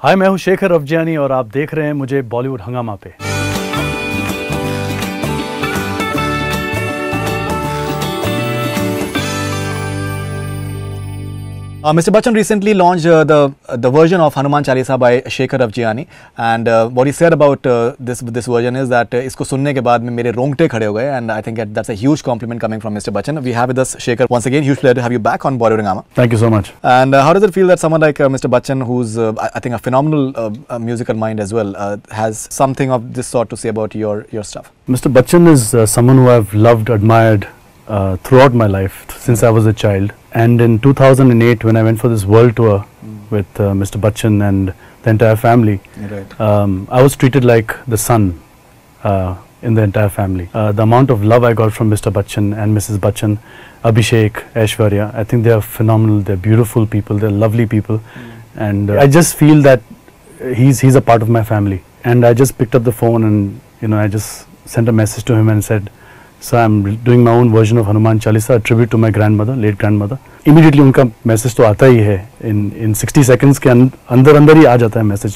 हाय, मैं हूं शेखर रवजियानी और आप देख रहे हैं मुझे बॉलीवुड हंगामा पे। Mr. Bachchan recently launched the version of Hanuman Chalisa by Shekhar Ravjiani, and what he said about this version is that इसको सुनने के बाद में मेरे रोंगटे खड़े हो गए, and I think that's a huge compliment coming from Mr. Bachchan. We have with us Shekhar once again. Huge pleasure to have you back on Bollywood Hungama. Thank you so much. And how does it feel that someone like Mr. Bachchan, who's I think a phenomenal musical mind as well, has something of this sort to say about your stuff? Mr. Bachchan is someone who I've loved, admired throughout my life since I was a child. And in 2008, when I went for this world tour with Mr. Bachchan and the entire family, I was treated like the son in the entire family. The amount of love I got from Mr. Bachchan and Mrs. Bachchan, Abhishek, Aishwarya, I think they are phenomenal. They're beautiful people. They're lovely people, and I just feel that he's a part of my family. And I just picked up the phone and I just sent a message to him and said, So I'm doing my own version of Hanuman Chalisa, a tribute to my grandmother, late grandmother. Immediately उनका message तो आता ही है. In 60 seconds के अंदर ही आ जाता है message.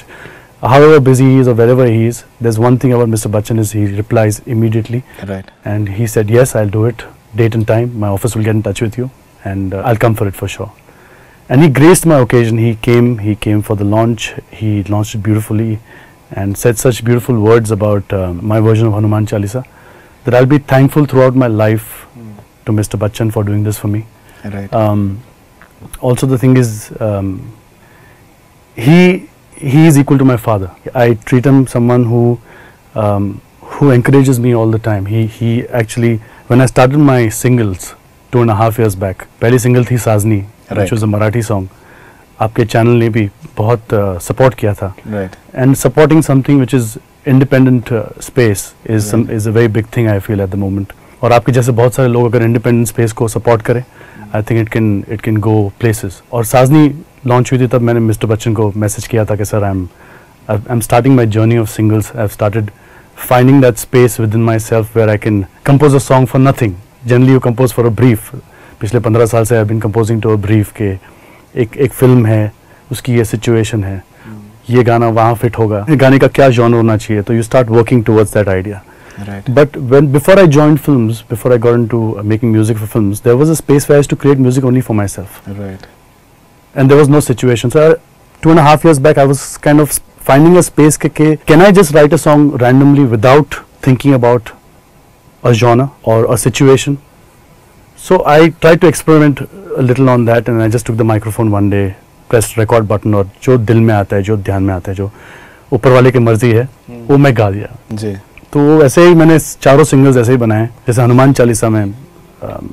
However busy he is or wherever he is, there's one thing about Mr. Bachchan is he replies immediately. Right. And he said, yes, I'll do it. Date and time. My office will get in touch with you, and I'll come for it for sure. And he graced my occasion. He came for the launch. He launched it beautifully, and said such beautiful words about my version of Hanuman Chalisa, that I'll be thankful throughout my life to Mr. Bachchan for doing this for me. Right. Also, the thing is, he is equal to my father. I treat him someone who encourages me all the time. He actually, when I started my singles 2.5 years back, पहली single थी साजनी, which was a Marathi song. आपके channel ने भी बहुत support किया था. Right. And supporting something which is independent space is a very big thing I feel at the moment. और आपके जैसे बहुत सारे लोग अगर independent space को support करें, I think it can go places. और साजनी launch हुई थी तब मैंने Mr. Bachchan को message किया था कि sir, I'm starting my journey of singles. I've started finding that space within myself where I can compose a song for nothing. Generally you compose for a brief. पिछले 15 साल से I've been composing to a brief के एक film है, उसकी ये situation है, ये गाना वहाँ फिट होगा, गाने का क्या genre होना चाहिए, तो you start working towards that idea. Right. But before I joined films, before I got into making music for films, there was a space where I used to create music only for myself. Right. And there was no situation. So 2.5 years back, I was kind of finding a space can I just write a song randomly without thinking about a genre or a situation? So I tried to experiment a little on that, and I just took the microphone one day, pressed record button, और जो दिल में आता है, जो ध्यान में आता है, जो ऊपर वाले की मर्जी है, वो मैं गा दिया. जी. तो ऐसे ही मैंने 4 सिंगल्स ऐसे ही बनाए. जैसे हनुमान चालीसा में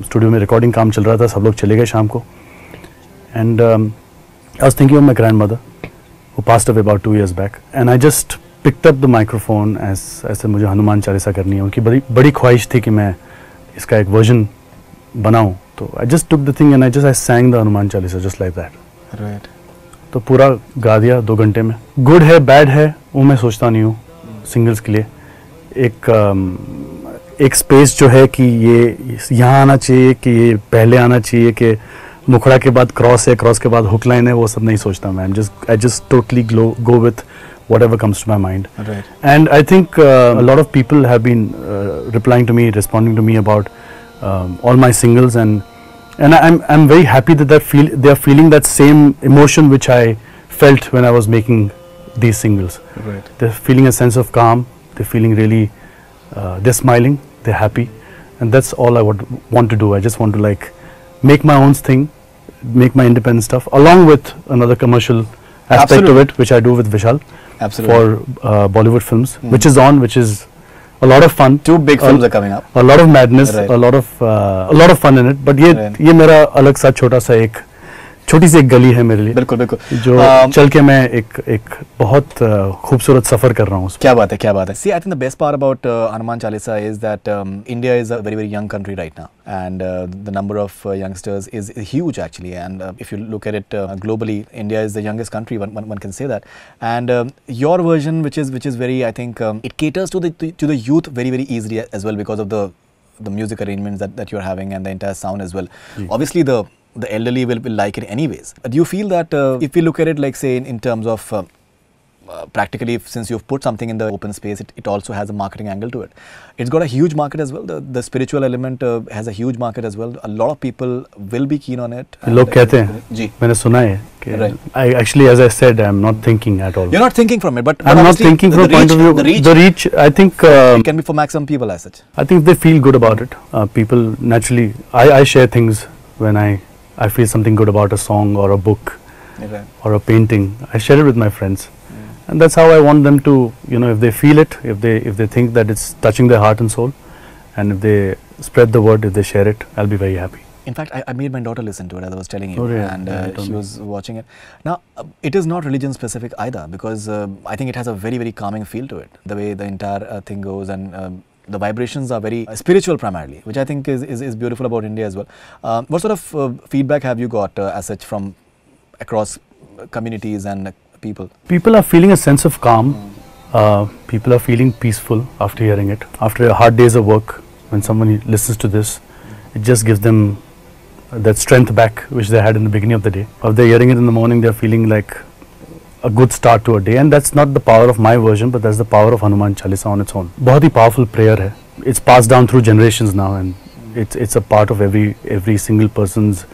स्टूडियो में रिकॉर्डिंग काम चल रहा था, सब लोग चले गए शाम को, and I was thinking of my grandmother who passed away about 2 years back, and I just picked up the microphone ऐसे मुझे हनुमान चालीसा करनी है. उनकी बड़ी ख्वाहिश थी कि मैं इसका एक वर्जन बनाऊं, तो I just took the thing and I sang the Hanuman Chalisa just like that. Right. तो पूरा गा दिया 2 घंटे में. गुड है बैड है वो मैं सोचता नहीं हूँ सिंगल्स के लिए. एक स्पेस जो है कि ये यहाँ आना चाहिए, कि ये पहले आना चाहिए, कि मुखड़ा के बाद क्रॉस है, क्रॉस के बाद हुक लाइन है, वो सब नहीं सोचता मैं. I just totally go with whatever comes to my mind. Right. And I think a lot of people have been replying to me, responding to me about all my singles, and I'm very happy that they are feeling that same emotion which I felt when I was making these singles. Right. They're feeling a sense of calm. They're feeling really, they're smiling, they're happy, and that's all I want to do. I just want to make my own thing, make my independent stuff, along with another commercial aspect of it, which I do with Vishal. Absolutely. For Bollywood films, which is a lot of fun. 2 big films are coming up. A lot of madness, Right. a lot of fun in it. But ये मेरा अलग सा छोटी सी एक गली है मेरे लिए. बिल्कुल बिल्कुल. जो चल के मैं एक बहुत खूबसूरत सफर कर रहा हूँ. क्या बात है. See, I think the best part about Hanuman Chalisa is that India is a very, very young country right now, and the number of youngsters is huge actually. And if you look at it globally, India is the youngest country. One can say that. And your version, which is very, I think it caters to the youth very, very easily as well, because of the music arrangements that you're having and the entire sound as well. Obviously the elderly will like it anyways. Do you feel that if we look at it, like say in terms of practically, since you've put something in the open space, it also has a marketing angle to it. It's got a huge market as well. The spiritual element has a huge market as well. A lot of people will be keen on it. लोग कहते हैं, मैंने सुना है कि I actually, as I said, I'm not thinking at all. You're not thinking from it, but I'm not thinking from the point of view. The reach, I think, it can be for maximum people as such. I think if they feel good about it, people naturally. I share things when I feel something good about a song or a book or a painting. I share it with my friends. And that's how I want them to, if they feel it, if they think that it's touching their heart and soul, and if they spread the word, if they share it, I'll be very happy. In fact, I made my daughter listen to it, as I was telling you, oh, yeah. and she was watching it. Now, it is not religion specific either, because I think it has a very, very calming feel to it, the way the entire thing goes, and the vibrations are very spiritual primarily, which I think is beautiful about India as well. What sort of feedback have you got as such from across communities and people? People are feeling a sense of calm. People are feeling peaceful after hearing it. After a hard days of work, when someone listens to this, it just gives them that strength back which they had in the beginning of the day. If they're hearing it in the morning, they're feeling like a good start to a day, and that's not the power of my version, but that's the power of Hanuman Chalisa on its own. बहुत ही powerful prayer है. It's passed down through generations now, and it's a part of every single person's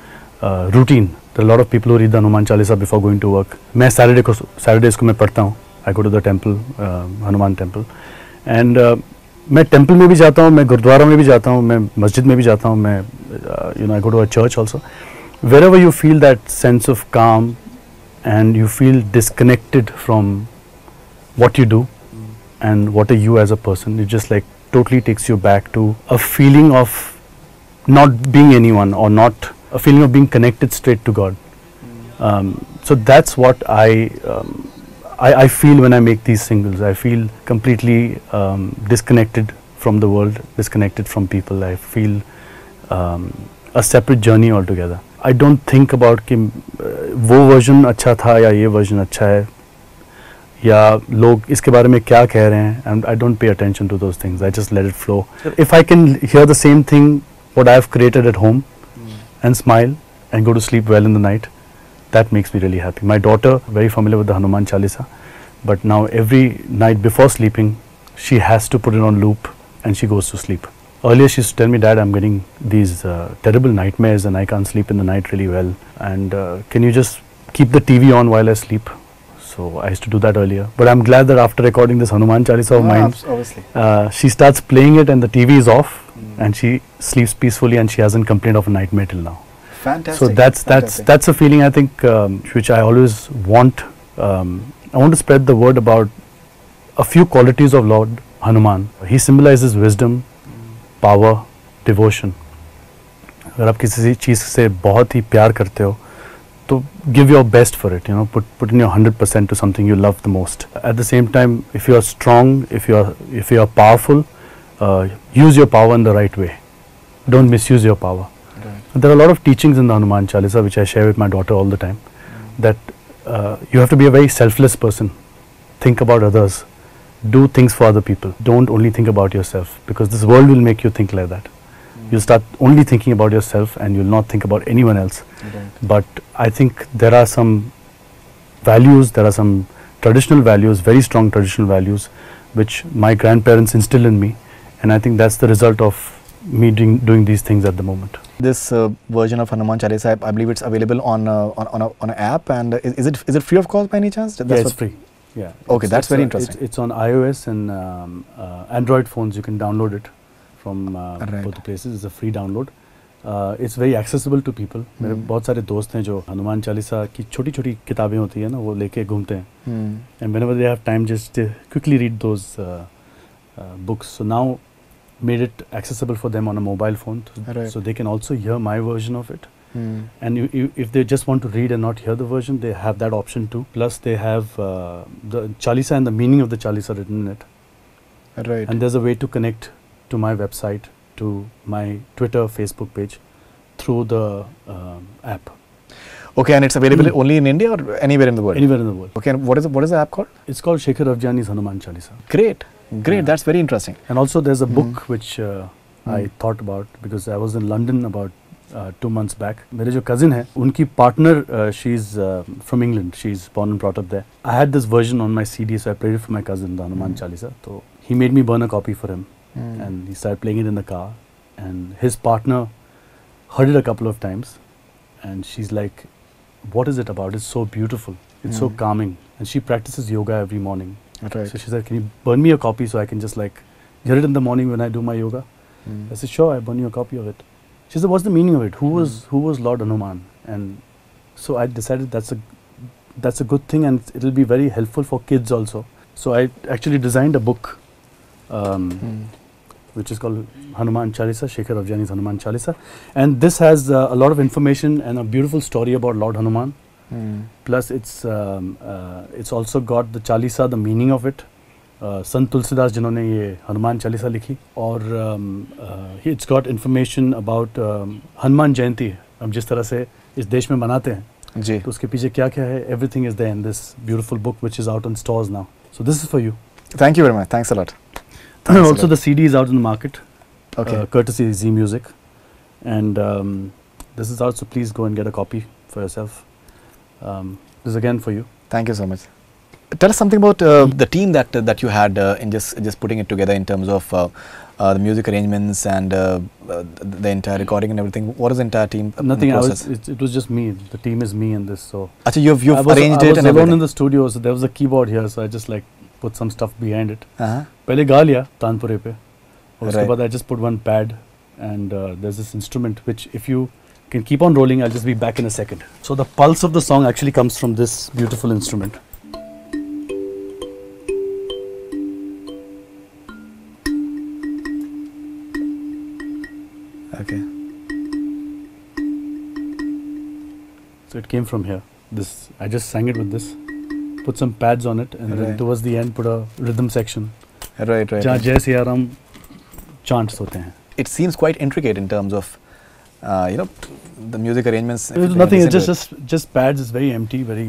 routine. There are a lot of people who read the Hanuman Chalisa before going to work. मैं Saturdays को मैं पढ़ता हूँ. I go to the temple, Hanuman temple, and मैं temple में भी जाता हूँ, मैं गुरुद्वारा में भी जाता हूँ, मैं मस्जिद में भी जाता हूँ, मैं I go to a church also. Wherever you feel that sense of calm and you feel disconnected from what you do and what are you as a person, it just like totally takes you back to a feeling of not being anyone, or not a feeling of being connected straight to God. So that's what I feel when I make these singles. I feel completely disconnected from the world, disconnected from people. I feel a separate journey altogether. I don't think about कि वो version अच्छा था या ये version अच्छा है या लोग इसके बारे में क्या कह रहे हैं, and I don't pay attention to those things. I just let it flow. If I can hear the same thing what I have created at home and smile and go to sleep well in the night, that makes me really happy. My daughter, very familiar with the Hanuman Chalisa, but now every night before sleeping, she has to put it on loop and she goes to sleep. Earlier she used to tell me, Dad, I'm getting these terrible nightmares and I can't sleep in the night really well, and can you just keep the TV on while I sleep? So I used to do that earlier, but I'm glad that after recording this Hanuman Chalisa of mine, she starts playing it and the TV is off and she sleeps peacefully and she hasn't complained of a nightmare till now. Fantastic. So that's a feeling I think which I always want. I want to spread the word about a few qualities of Lord Hanuman. He symbolizes wisdom, power, devotion. अगर आप किसी चीज़ से बहुत ही प्यार करते हो, तो give your best for it. Put in your 100% to something you love the most. At the same time, if you are strong, if you are powerful, use your power in the right way. Don't misuse your power. There are a lot of teachings in the Hanuman Chalisa which I share with my daughter all the time, that you have to be a very selfless person. Think about others. Do things for other people. Don't only think about yourself, because this world will make you think like that. You'll start only thinking about yourself and you'll not think about anyone else. But I think there are some values, there are some traditional values, very strong traditional values, which my grandparents instilled in me, and I think that's the result of me doing these things at the moment. This version of Hanuman Chalisa, I believe it's available on an app, and is it free of cost by any chance? Yeah, it's free. Yeah. Okay, that's very interesting. It's on iOS and Android phones. You can download it from both the places. It's a free download. It's very accessible to people. मेरे बहुत सारे दोस्त हैं जो हनुमान चालीसा की छोटी-छोटी किताबें होती है ना, वो लेके घूमते हैं. And whenever they have time, just quickly read those books. So now made it accessible for them on a mobile phone, so they can also hear my version of it. And if they just want to read and not hear the version, they have that option too. Plus they have the Chalisa and the meaning of the Chalisa written in it. And there's a way to connect to my website, to my Twitter, Facebook page through the app. Okay, and it's available only in India or anywhere in the world? Anywhere in the world. Okay, and what is the app called? It's called Shekhar Ravjiani's Hanuman Chalisa. Great, that's very interesting. And also there's a book which I thought about, because I was in London about 2 months back. मेरे जो cousin है, उनकी partner, she's from England. She's born and brought up there. I had this version on my CD, so I played it for my cousin, the Hanuman Chalisa. So he made me burn a copy for him, and he started playing it in the car. And his partner heard it a couple of times, and she's like, "What is it about? It's so beautiful. It's so calming." And she practices yoga every morning. Right. So she said, "Can you burn me a copy so I can just like hear it in the morning when I do my yoga?" I said, "Sure, I burn you a copy of it." She said, "What's the meaning of it? Who was Lord Hanuman?" And so I decided that's a good thing, and it'll be very helpful for kids also. So I actually designed a book, which is called Hanuman Chalisa, Shekhar Ravjiani's Hanuman Chalisa, and this has a lot of information and a beautiful story about Lord Hanuman. Plus, it's also got the Chalisa, the meaning of it. संत तुलसीदास जिन्होंने ये हनुमान चालीसा लिखी, और it's got information about Hanuman Jayanti हम जिस तरह से इस देश में मनाते हैं जी, तो उसके पीछे क्या क्या है, everything is there in this beautiful book which is out on stores now. So this is for you. Thank you very much. Thanks a lot. Also the CD is out in the market, courtesy Z Music, and this is out, so please go and get a copy for yourself. This is again for you. Thank you so much. Tell us something about the team that you had in just putting it together in terms of the music arrangements and the entire recording and everything. What is the entire team? Nothing. It was just me. The team is me in this. So. Achha, you've arranged it and everything. I was alone in the studio, so there was a keyboard here, so I just like put some stuff behind it. पहले गा लिया तानपुरे पे, और उसके बाद I just put one pad, and there's this instrument which if you can keep on rolling, I'll just be back in a second. So the pulse of the song actually comes from this beautiful instrument. Okay. So it came from here. This I just sang it with this, put some pads on it, and then towards the end put a rhythm section. Right. जहाँ जय Siya Ram chants होते हैं. It seems quite intricate in terms of the music arrangements. It's nothing. It's just pads. It's very empty, very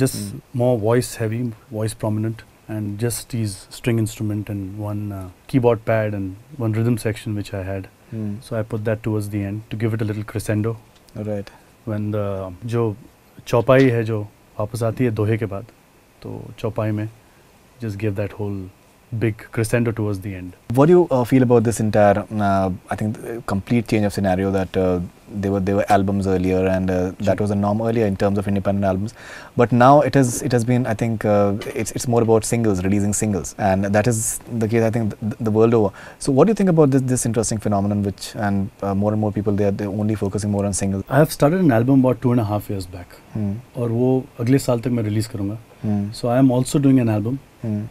just more voice heavy, voice prominent, and just these string instrument and one keyboard pad and one rhythm section which I had. So I put that towards the end to give it a little crescendo. Right. When the जो चौपाई है जो वापस आती है दोहे के बाद, तो चौपाई में just give that whole big crescendo towards the end. What do you feel about this entire, I think, complete change of scenario that there were albums earlier, and that was a norm earlier in terms of independent albums, but now it has been, I think, it's more about singles, releasing singles, and that is the case, I think, the world over. So what do you think about this interesting phenomenon, which and more and more people they're only focusing more on singles? I have started an album about 2.5 years back, और वो अगले साल तक मैं release करूँगा. So I am also doing an album,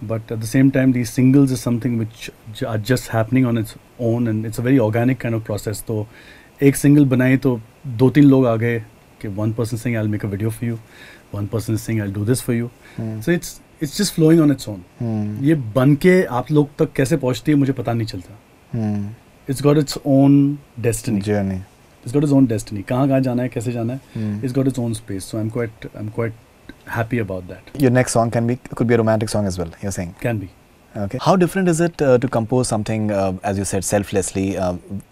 but at the same time these singles is something which are just happening on its own, and it's a very organic kind of process. तो एक single बनाई तो 2-3 लोग आ गए कि one person saying I'll make a video for you, one person is saying I'll do this for you. So it's just flowing on its own. ये बन के आप लोग तक कैसे पहुँचती है मुझे पता नहीं चलता. It's got its own destiny. Journey. It's got its own destiny. कहाँ जाना है, कैसे जाना है. It's got its own space. So I'm quite happy about that. Your next song could be a romantic song as well, you're saying? Can be. Okay. How different is it to compose something, as you said, selflessly,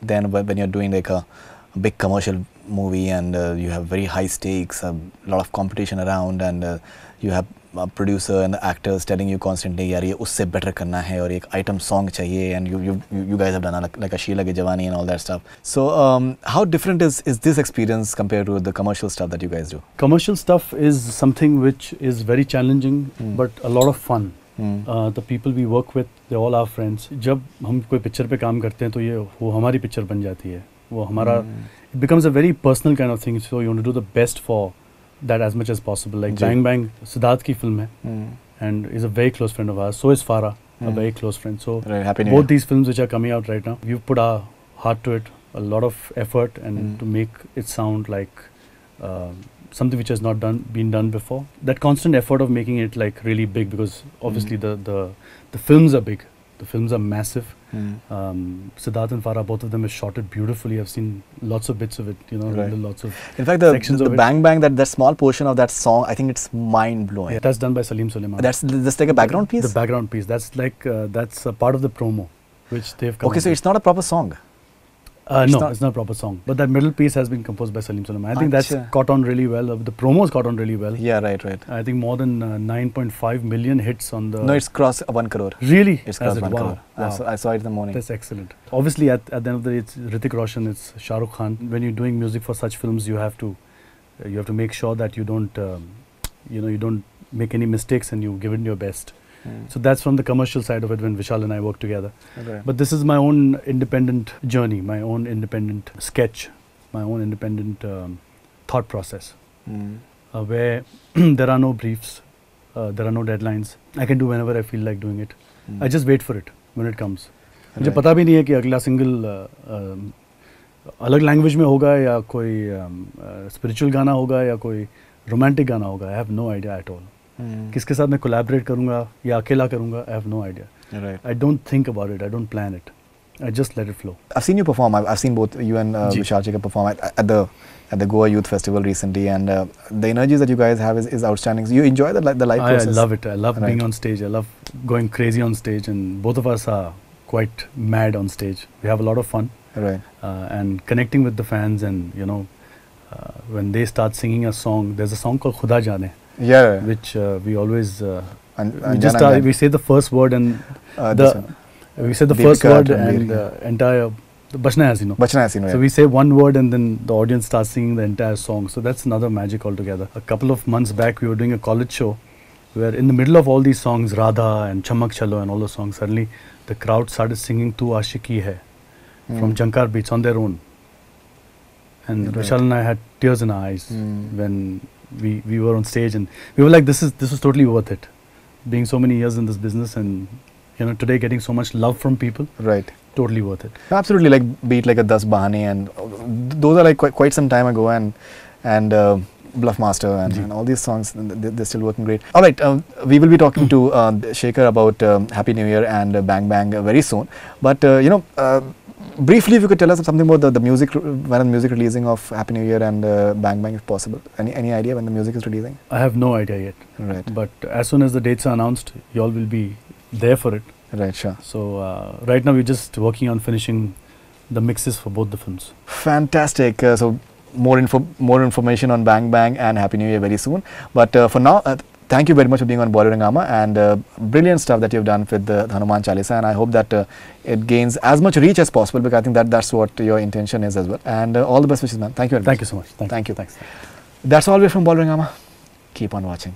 than when you're doing like a big commercial movie, and you have very high stakes, a lot of competition around, and you have a producer and the actors telling you constantly, यार ये उससे better करना है और एक item song चाहिए, and you guys have done like a Sheila Ke Jawani and all that stuff. So how different is this experience compared to the commercial stuff that you guys do? Commercial stuff is something which is very challenging, but a lot of fun. The people we work with, they're all our friends. जब हम कोई picture पे काम करते हैं तो ये वो हमारी पिक्चर बन जाती है. वो हमारा it becomes a very personal kind of thing. So you want to do the best for that as much as possible. Like Bang Bang, Siddharth की film है, and is a very close friend of ours. So is Farah, a very close friend. So both these films which are coming out right now, we've put our heart to it, a lot of effort, and to make it sound like something which has not been done before. That constant effort of making it like really big, because obviously the films are big, the films are massive. Siddharth and Farah, both of them have shot it beautifully. I've seen lots of bits of it, lots of. In fact, the Bang Bang, that small portion of that song, I think it's mind blowing. Yeah, that's done by Salim Suleiman. That's like a background piece. The background piece. That's like that's a part of the promo, which they've come. Okay, so it's not a proper song. No, it's not a proper song. But that middle piece has been composed by Salim Sulaiman. I think that's caught on really well. The promos caught on really well. Yeah, right. I think more than 9.5 million hits on the... No, it's crossed 1 crore. Really? It's crossed 1 crore. Wow. I saw it in the morning. That's excellent. Obviously, at the end of the day, it's Hrithik Roshan, it's Shah Rukh Khan. When you're doing music for such films, you have to make sure that you don't, you don't make any mistakes and you give it your best. So that's from the commercial side of it when Vishal and I work together. Okay. But this is my own independent journey, my own independent sketch, my own independent thought process, where there are no briefs, there are no deadlines. I can do whenever I feel like doing it. I just wait for it when it comes. मुझे पता भी नहीं है कि अगला single अलग language में होगा या कोई स्पिरिचुअल गाना होगा या कोई रोमांटिक गाना होगा. I have no idea at all. किसके साथ मैं कोलैबोरेट करूँगा या अकेला करूँगा, I have no idea. Right. I don't think about it. I don't plan it. I just let it flow. I've seen you perform. I've seen both you and Vishal Shekhar perform at the Goa Youth Festival recently, and the energies that you guys have is outstanding. So you enjoy the live process? I love it. I love being on stage. I love going crazy on stage, and both of us are quite mad on stage. We have a lot of fun. Right. And connecting with the fans, and when they start singing a song, there's a song called Khuda Jaane. Yeah. Which we always we say the first word and we say the first word and the entire Bachna Hai Hasino. Bachna Hai Hasino. So we say one word and then the audience starts singing the entire song. So that's another magic altogether. A couple of months back we were doing a college show where in the middle of all these songs, Radha and Chamak Chalo and all those songs, suddenly the crowd started singing Tu Aashiki Hai from Jankar Beats on their own. And Vishal and I had tears in our eyes when we were on stage, and we were like, this was totally worth it. Being so many years in this business, and today getting so much love from people. Right. Totally worth it. Absolutely, like beat like a Das Bahane, and those are like quite some time ago, and Bluff Master and all these songs, they're still working great. All right, we will be talking to Shekhar about Happy New Year and Bang Bang very soon. But briefly, if you could tell us something about the music, when the music releasing of Happy New Year and Bang Bang, if possible. Any idea when the music is releasing? I have no idea yet. Right. But as soon as the dates are announced, you all will be there for it. Right, sure. So right now we're just working on finishing the mixes for both the films. Fantastic. So more information on Bang Bang and Happy New Year very soon. But for now, thank you very much for being on Bollywood Hungama, and brilliant stuff that you've done with the Hanuman Chalisa, and I hope that it gains as much reach as possible, because I think that's what your intention is as well. And all the best wishes, man. Thank you very much. Thank you so much. Thank you. Thanks. That's all we're from Bollywood Hungama. Keep on watching.